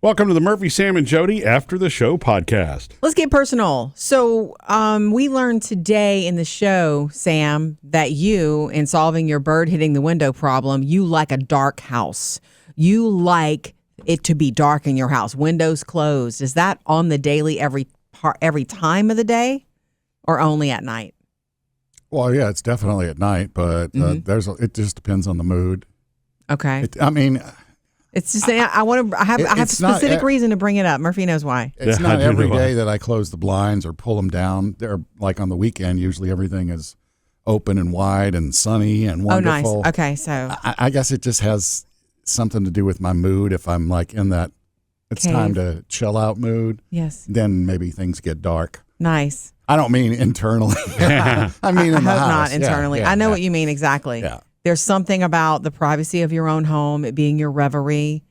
Welcome to the Murphy, Sam, and Jodi After the Show podcast. Let's get personal. So we learned today in the show, Sam, that you, in solving your bird hitting the window problem, you like a dark house. You like it to be dark in your house, windows closed. Is that on the daily every time of the day or only at night? Well, yeah, it's definitely at night, but it just depends on the mood. Okay. It's just I have a specific reason to bring it up. Murphy knows why. It's not every day that I close the blinds or pull them down. They're like on the weekend. Usually everything is open and wide and sunny and wonderful. Oh, nice. Okay, so I guess it just has something to do with my mood. If I'm like in that it's time to chill out mood, yes, then maybe things get dark. Nice. I don't mean internally. I mean in the house. Not internally. Yeah, I know what you mean exactly. Yeah. There's something about the privacy of your own home, it being your reverie,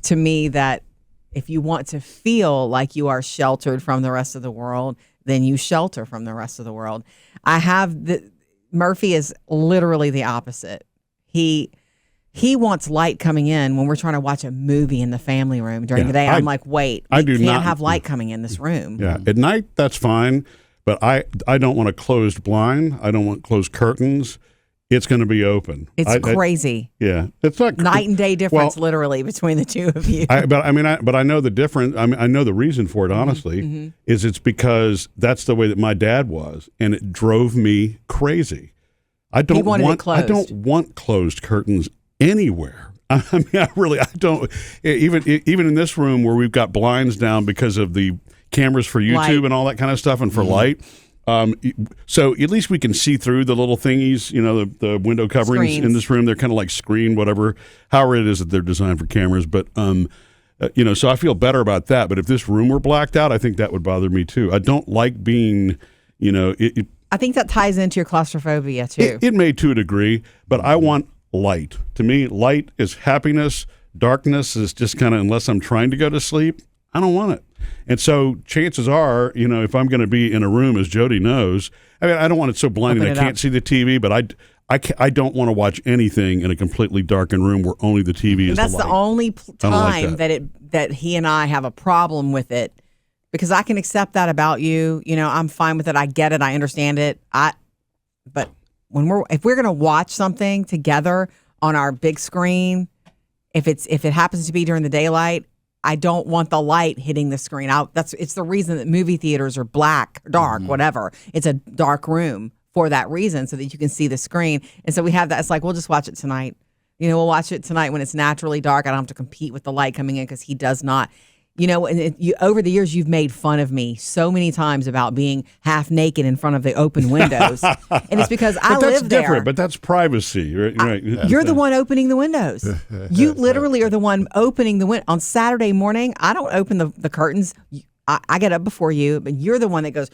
to me, that if you want to feel like you are sheltered from the rest of the world, then you shelter from the rest of the world. Murphy is literally the opposite. He wants light coming in when we're trying to watch a movie in the family room during the day. I'm like, wait, we can't have light coming in this room. Yeah, at night, that's fine, but I don't want a closed blind. I don't want closed curtains. It's going to be open. It's crazy. It's not night and day difference, literally, between the two of you. But I know the difference. I know the reason for it. Honestly, is it's because that's the way that my dad was, and it drove me crazy. I don't want closed curtains anywhere. I don't. Even in this room where we've got blinds down because of the cameras for YouTube and all that kind of stuff, and for light. So at least we can see through the little thingies, the window coverings in this room. They're kind of like screen, however it is that they're designed for cameras. But, so I feel better about that. But if this room were blacked out, I think that would bother me too. I don't like being, I think that ties into your claustrophobia too. It may to a degree, but I want light. To me, light is happiness. Darkness is just kind of, unless I'm trying to go to sleep, I don't want it. And so chances are, if I'm going to be in a room, as Jodi knows, I don't want it so blinding I can't see the TV, but I don't want to watch anything in a completely darkened room where only the TV is the light. That's the only time that he and I have a problem with it, because I can accept that about you. I'm fine with it. I get it. I understand it. But if we're going to watch something together on our big screen, if it happens to be during the daylight, I don't want the light hitting the screen. It's the reason that movie theaters are dark, whatever. It's a dark room for that reason, so that you can see the screen. And so we have that. It's like, we'll just watch it tonight. We'll watch it tonight when it's naturally dark. I don't have to compete with the light coming in, because he does not. Over the years, you've made fun of me so many times about being half naked in front of the open windows. And it's because I live there. That's different, but that's privacy. Right? You're the one opening the windows. You literally are the one opening the window. On Saturday morning, I don't open the curtains. I get up before you, but you're the one that goes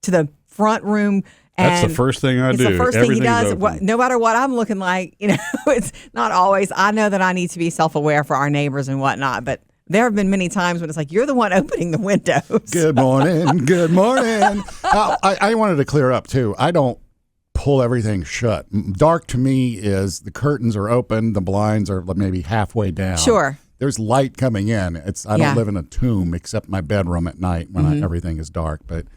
to the front room. That's the first thing I do. It's the first thing he does. No matter what I'm looking like, it's not always. I know that I need to be self-aware for our neighbors and whatnot, but there have been many times when it's like, you're the one opening the windows. Good morning. Good morning. I wanted to clear up, too. I don't pull everything shut. Dark to me is the curtains are open, the blinds are maybe halfway down. Sure. There's light coming in. I don't live in a tomb except my bedroom at night when everything is dark. But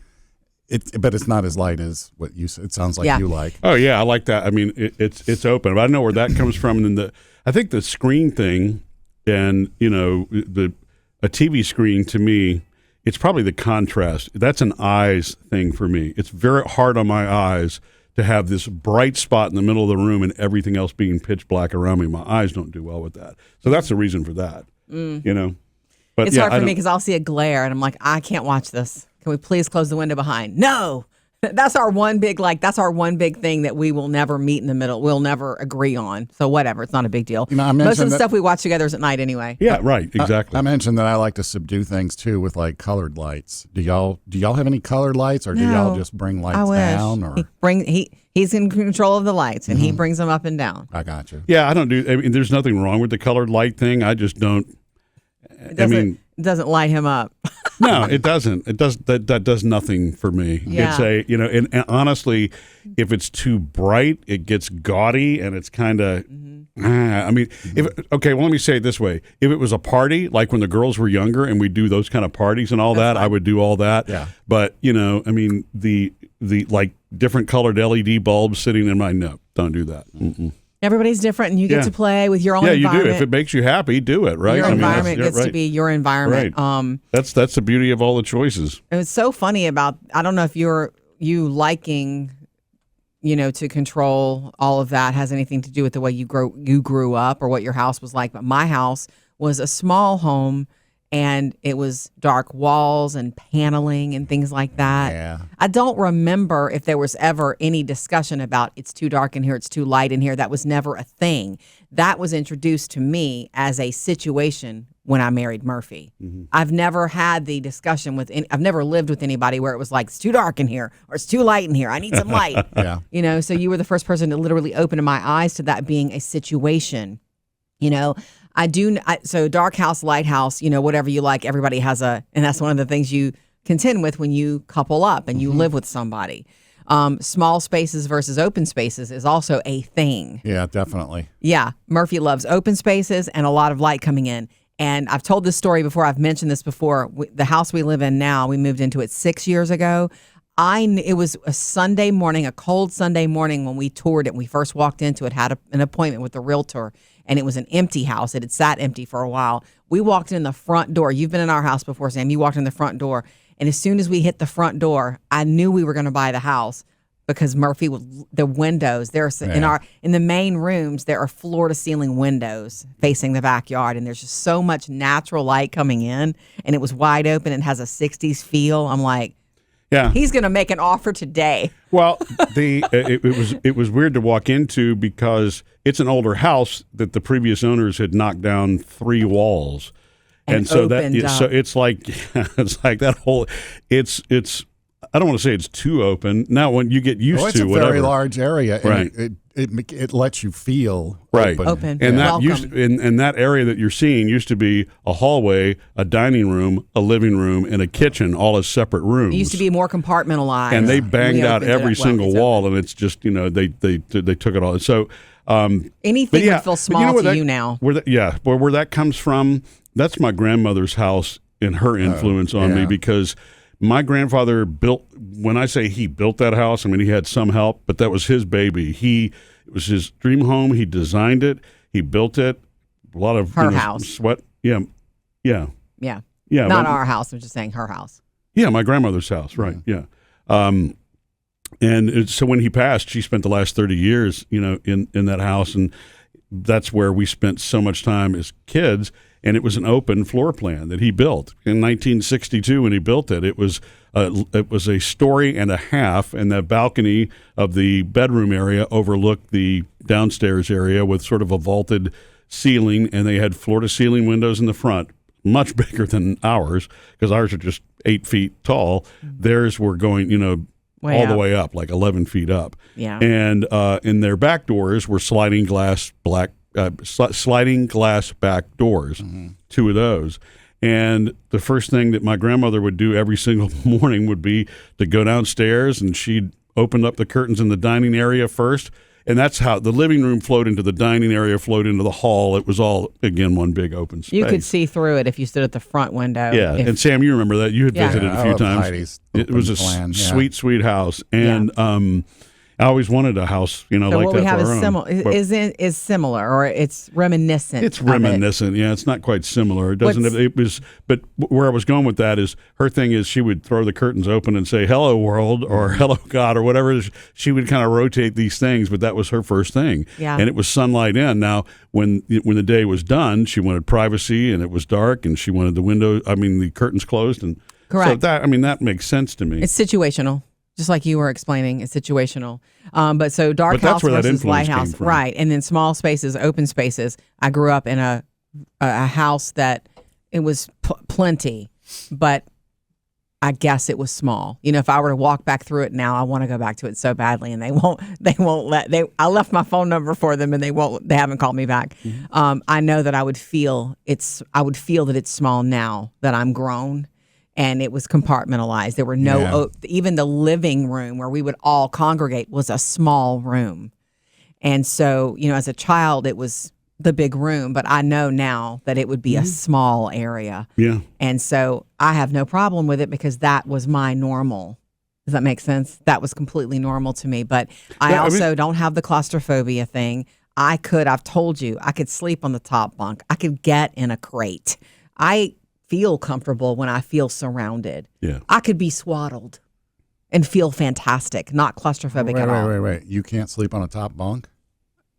it's not as light as what you said. It sounds like you like. Oh, yeah, I like that. It's open. But I know where that comes from. And I think the screen thing, and a TV screen, to me, it's probably the contrast. That's an eyes thing for me. It's very hard on my eyes to have this bright spot in the middle of the room and everything else being pitch black around me. My eyes don't do well with that. So that's the reason for that. But it's hard for me because I'll see a glare and I'm like, I can't watch this. Can we please close the window behind? No. That's our one big thing that we will never meet in the middle. We'll never agree on. So whatever, it's not a big deal. Most of the stuff we watch together is at night anyway. Yeah, right, exactly. I mentioned that I like to subdue things too with like colored lights. Do y'all have any colored lights, or do y'all just bring lights down? Or he's in control of the lights and he brings them up and down. I got you. Yeah, I don't do. There's nothing wrong with the colored light thing. I just don't. It doesn't light him up. No, it doesn't. It does that does nothing for me. Yeah. It's and honestly, if it's too bright, it gets gaudy and it's kind of. I mean, well, let me say it this way: if it was a party, like when the girls were younger, and we do those kind of parties and all that, I would do all that. Yeah. But I mean, the like different colored LED bulbs sitting in my don't do that. Mm-mm. Everybody's different, and you get to play with your own environment. Yeah, you do. If it makes you happy, do it, right? Your environment gets to be your environment. Right. That's the beauty of all the choices. It was so funny about, I don't know if you liking, to control all of that has anything to do with the way you grew up or what your house was like. But my house was a small home, and it was dark walls and paneling and things like that. Yeah. I don't remember if there was ever any discussion about it's too dark in here, it's too light in here. That was never a thing. That was introduced to me as a situation when I married Murphy. Mm-hmm. I've never had the discussion I've never lived with anybody where it was like, it's too dark in here or it's too light in here. I need some light. Yeah. So you were the first person to literally open my eyes to that being a situation. So dark house, light house, whatever you like, everybody has and that's one of the things you contend with when you couple up and you live with somebody. Small spaces versus open spaces is also a thing. Yeah, definitely. Yeah. Murphy loves open spaces and a lot of light coming in. And I've told this story before. I've mentioned this before. The house we live in now, we moved into it 6 years ago. It was a Sunday morning, a cold Sunday morning when we toured it. We first walked into it, had an appointment with the realtor, and it was an empty house. It had sat empty for a while. We walked in the front door. You've been in our house before, Sam. You walked in the front door, and as soon as we hit the front door, I knew we were going to buy the house because Murphy, the windows, in the main rooms, there are floor to ceiling windows facing the backyard, and there's just so much natural light coming in, and it was wide open and has a 60s feel. I'm like, yeah, he's going to make an offer today. Well, it was weird to walk into because it's an older house that the previous owners had knocked down 3 walls, and so it's like that whole it's. I don't want to say it's too open. Now, when you get used it's to a whatever, very large area, and right? It lets you feel right, open. And that welcome. And that area that you're seeing used to be a hallway, a dining room, a living room, and a kitchen, all as separate rooms. It used to be more compartmentalized, and they banged out every single wall, and it's just they took it all. So anything would feel small to you now. Where that comes from, that's my grandmother's house and her influence on me because. My grandfather when I say he built that house, I mean, he had some help, but that was his baby. It was his dream home. He designed it. He built it. A lot of her house. Sweat. Yeah. Not our house. I'm just saying her house. Yeah. My grandmother's house. Right. Yeah. So when he passed, she spent the last 30 years, in that house. And that's where we spent so much time as kids. And it was an open floor plan that he built in 1962. When he built it, it was a story and a half, and the balcony of the bedroom area overlooked the downstairs area with sort of a vaulted ceiling, and they had floor-to-ceiling windows in the front, much bigger than ours because ours are just 8 feet tall. Theirs were going, all the way up, like 11 feet up. Yeah. And in their back doors were sliding glass back doors, 2 of those. And the first thing that my grandmother would do every single morning would be to go downstairs, and she'd open up the curtains in the dining area first. And that's how the living room flowed into the dining area, flowed into the hall. It was all, again, one big open space. You could see through it if you stood at the front window. Yeah. And Sam, you remember that. You had visited a few times. Heidi's it was a sweet, sweet house. And I always wanted a house, like that for our own. So what we have is similar, or it's reminiscent. It's reminiscent, yeah. It's not quite similar. It doesn't. But where I was going with that is her thing is she would throw the curtains open and say "Hello world" or "Hello God" or whatever. She would kind of rotate these things, but that was her first thing. Yeah. And it was sunlight in. Now, when the day was done, she wanted privacy and it was dark, and she wanted the curtains closed, and correct. So that makes sense to me. It's situational. Just like you were explaining, it's situational. So dark house versus light house, right? And then small spaces, open spaces. I grew up in a house that it was plenty, but I guess it was small. If I were to walk back through it now, I want to go back to it so badly, and they won't let. I left my phone number for them, and they haven't called me back. Mm-hmm. I know that I would feel that it's small now that I'm grown. and it was compartmentalized. There were no, even the living room where we would all congregate was a small room. And so, as a child, it was the big room, but I know now that it would be a small area. Yeah. And so I have no problem with it because that was my normal. Does that make sense? That was completely normal to me. But I also don't have the claustrophobia thing. I've told you, I could sleep on the top bunk. I could get in a crate. I feel comfortable when I feel surrounded. Yeah. I could be swaddled and feel fantastic, not claustrophobic at all. Wait. You can't sleep on a top bunk?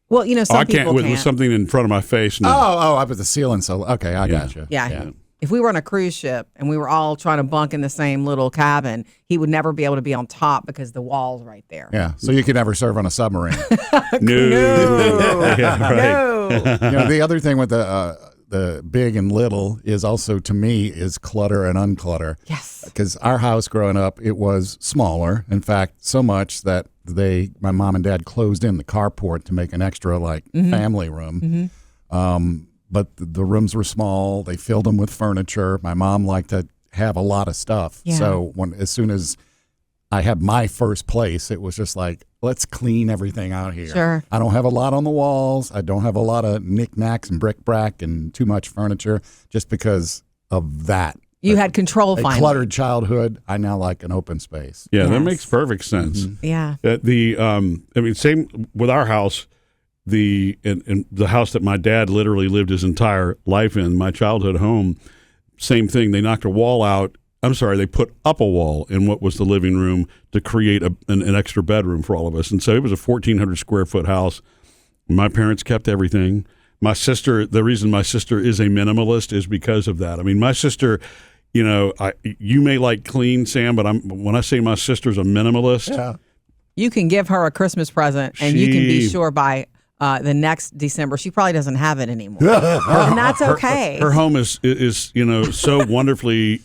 Well, some I people can't with something in front of my face. No. Up at the ceiling. So, okay, I got you. Yeah. If we were on a cruise ship and we were all trying to bunk in the same little cabin, he would never be able to be on top because the wall's right there. Yeah, so you could never serve on a submarine. No. Yeah, right. No. The other thing with the big and little is also, to me, is clutter and unclutter. Yes. Because our house growing up, it was smaller. In fact, so much that my mom and dad closed in the carport to make an extra family room. But the rooms were small. They filled them with furniture. My mom liked to have a lot of stuff. Yeah. So as soon as I had my first place, it was just like, let's clean everything out here. Sure. I don't have a lot on the walls. I don't have a lot of knickknacks and bric-a-brac and too much furniture just because of that. You had control finally. A cluttered childhood. I now like an open space. Yeah, Yes. that makes perfect sense. Yeah. Same with our house. In the house that my dad literally lived his entire life in, my childhood home, same thing. They knocked a wall out. They put up a wall in what was the living room to create an extra bedroom for all of us. And so it was a 1,400 square foot house. My parents kept everything. My sister, the reason my sister is a minimalist is because of that. I mean, my sister, you may like clean, Sam, but when I say my sister's a minimalist, You can give her a Christmas present and you can be sure by the next December she probably doesn't have it anymore. And that's okay. Her home is so wonderfully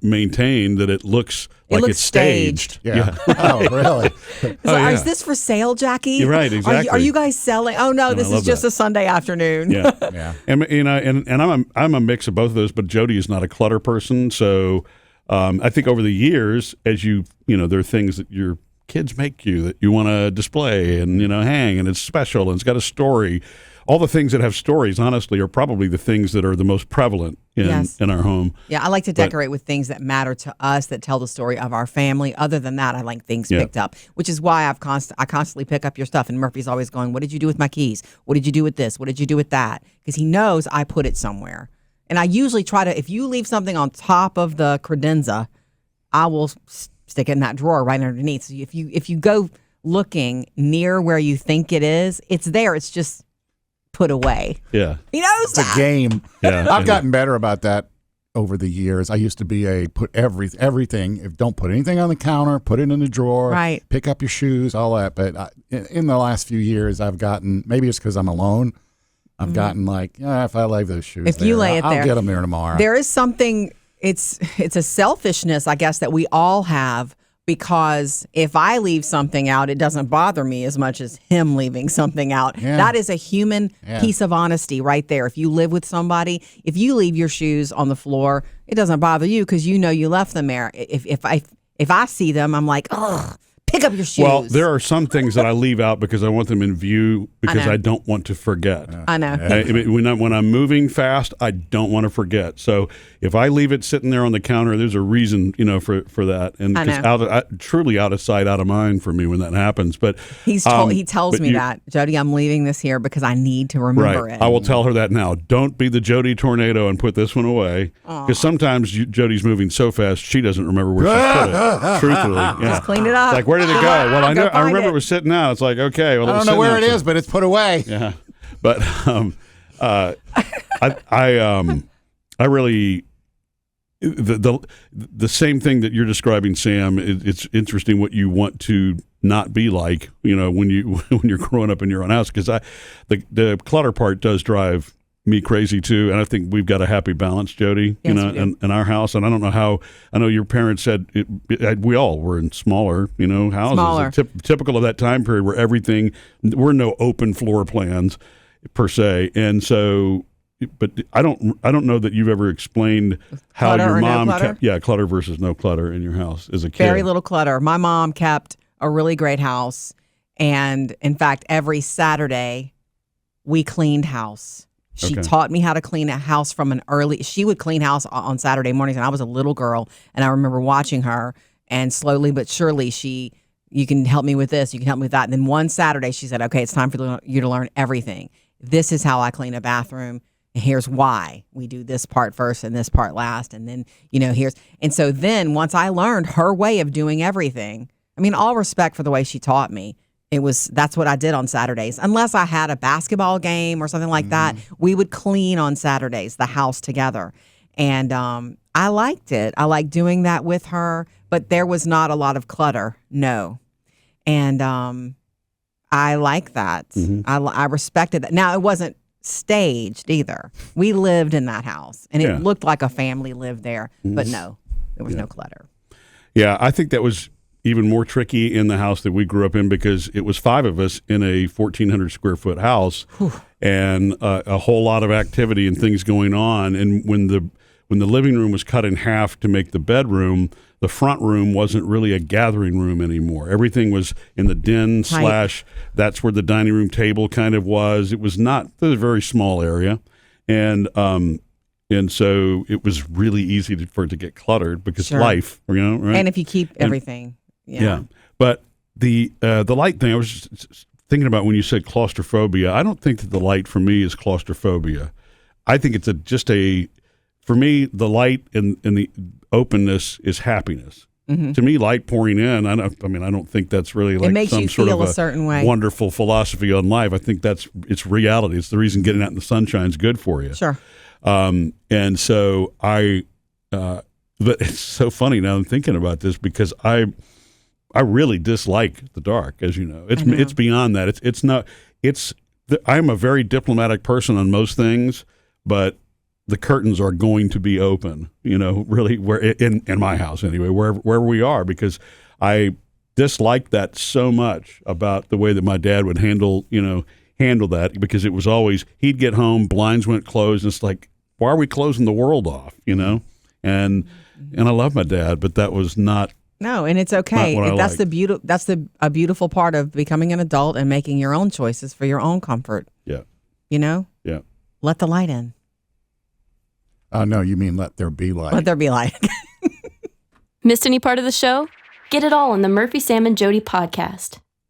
maintained that it looks like it's staged. Yeah. Oh, really? Is this for sale, Jackie? You're right, exactly. Are you guys selling? Oh no, this is just a Sunday afternoon. Yeah. Yeah. And I'm a mix of both of those, but Jodi is not a clutter person, so I think over the years, as there are things that your kids make you that you want to display and hang, and it's special and it's got a story. All the things that have stories, honestly, are probably the things that are the most prevalent in our home. Yeah, I like to decorate with things that matter to us, that tell the story of our family. Other than that, I like things picked up, which is why I constantly pick up your stuff. And Murphy's always going, "What did you do with my keys? What did you do with this? What did you do with that?" Because he knows I put it somewhere. And I usually try to, if you leave something on top of the credenza, I will stick it in that drawer right underneath. So if you go looking near where you think it is, it's there. It's just put away. Yeah. He knows It's a game. Yeah. I've gotten better about that over the years. I used to be put everything, don't put anything on the counter, put it in the drawer, right. Pick up your shoes, all that. But in the last few years, I've gotten, maybe it's because I'm alone, I've gotten if I leave those shoes if there, you lay it I'll there, get them there tomorrow. There is something, it's a selfishness, I guess, that we all have, because if I leave something out, it doesn't bother me as much as him leaving something out. Yeah. That is a human piece of honesty right there. If you live with somebody, if you leave your shoes on the floor, it doesn't bother you because you know you left them there. If I see them, I'm like, ugh, pick up your shoes. Well, there are some things that I leave out because I want them in view because I don't want to forget. I know. When I'm moving fast, I don't want to forget. So if I leave it sitting there on the counter, there's a reason, for that. And it's truly out of sight, out of mind for me when that happens. But he tells me that, Jodi, I'm leaving this here because I need to remember it. I will tell her that now. Don't be the Jodi tornado and put this one away. Because sometimes Jodi's moving so fast, she doesn't remember where she put it. Truthfully. Yeah. Just clean it up. It's like, where did it go? Well, I remember it was sitting out. It's like, okay. Well, I don't know where it is, but it's put away. Yeah. But I really, the same thing that you're describing, Sam, it's interesting what you want to not be like, when you're growing up in your own house, because the clutter part does drive me crazy too, and I think we've got a happy balance, Jodi, in our house. And I don't know how. I know your parents said we all were in smaller, houses. Smaller. Typical of that time period where everything, were no open floor plans per se, and so but I don't know that you've ever explained how clutter your mom no clutter? kept clutter versus no clutter in your house as a kid. Very little clutter. My mom kept a really great house, and in fact, every Saturday we cleaned house. She taught me how to clean a house from an early. She would clean house on Saturday mornings, and I was a little girl, and I remember watching her. And slowly but surely, you can help me with this, you can help me with that. And then one Saturday, she said, "Okay, it's time for you to learn everything. This is how I clean a bathroom, and here's why we do this part first and this part last, and then here's." And so then once I learned her way of doing everything, I mean, all respect for the way she taught me. That's what I did on Saturdays. Unless I had a basketball game or something like that, we would clean on Saturdays, the house together. And I liked it. I liked doing that with her, but there was not a lot of clutter, no. And I like that. I respected that. Now, it wasn't staged either. We lived in that house, and it looked like a family lived there, but no, there was no clutter. Yeah, I think that was even more tricky in the house that we grew up in because it was 5 of us in a 1,400 square foot house. Whew. And a whole lot of activity and things going on. And when the living room was cut in half to make the bedroom, the front room wasn't really a gathering room anymore. Everything was in the den / that's where the dining room table kind of was. It was a very small area. And so it was really easy for it to get cluttered because life, right? And if you keep everything. Yeah. But the light thing, I was just thinking about when you said claustrophobia. I don't think that the light for me is claustrophobia. I think it's for me, the light and the openness is happiness. To me, light pouring in, I don't think that's really like it makes some you sort feel of a certain way. Wonderful philosophy on life. I think it's reality. It's the reason getting out in the sunshine is good for you. Sure. And so but it's so funny now I'm thinking about this because I really dislike the dark, as you know. It's beyond that. It's not. I'm a very diplomatic person on most things, but the curtains are going to be open. Really, where in my house anyway, wherever we are, because I dislike that so much about the way that my dad would handle that, because it was always he'd get home, blinds went closed, and it's like, why are we closing the world off? And I love my dad, but that was not. No, and it's okay. That's a beautiful part of becoming an adult and making your own choices for your own comfort. Yeah. Yeah. Let the light in. No, you mean let there be light. Let there be light. Missed any part of the show? Get it all on the Murphy, Sam, and Jodi podcast.